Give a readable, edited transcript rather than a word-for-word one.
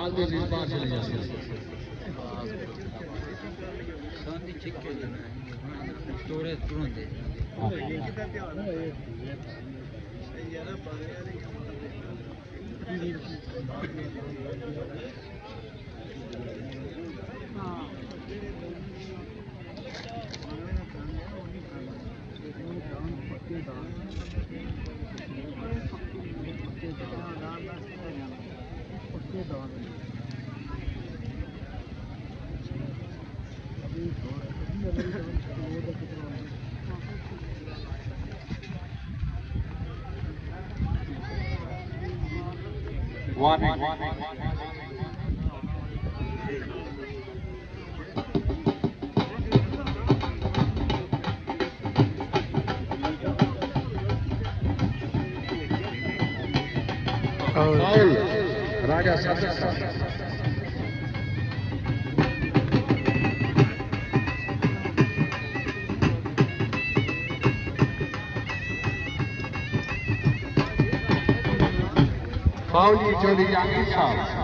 ਦੇ ਵੀ ਬਾਹਰ ਚਲੇ ਜਾਂਦੇ ਸੰਦੀ ਚਿੱਕੇ ਦੇ ਤੋੜੇ ਤੁਰੰਦੇ ਕਿਹਦਾ ਧਿਆਨ ਹੈ ਯਾਰ ਬਾਗਿਆ ਦੇ Warning. Foul. Raja Sastra. Foul di Jody Yang Isam.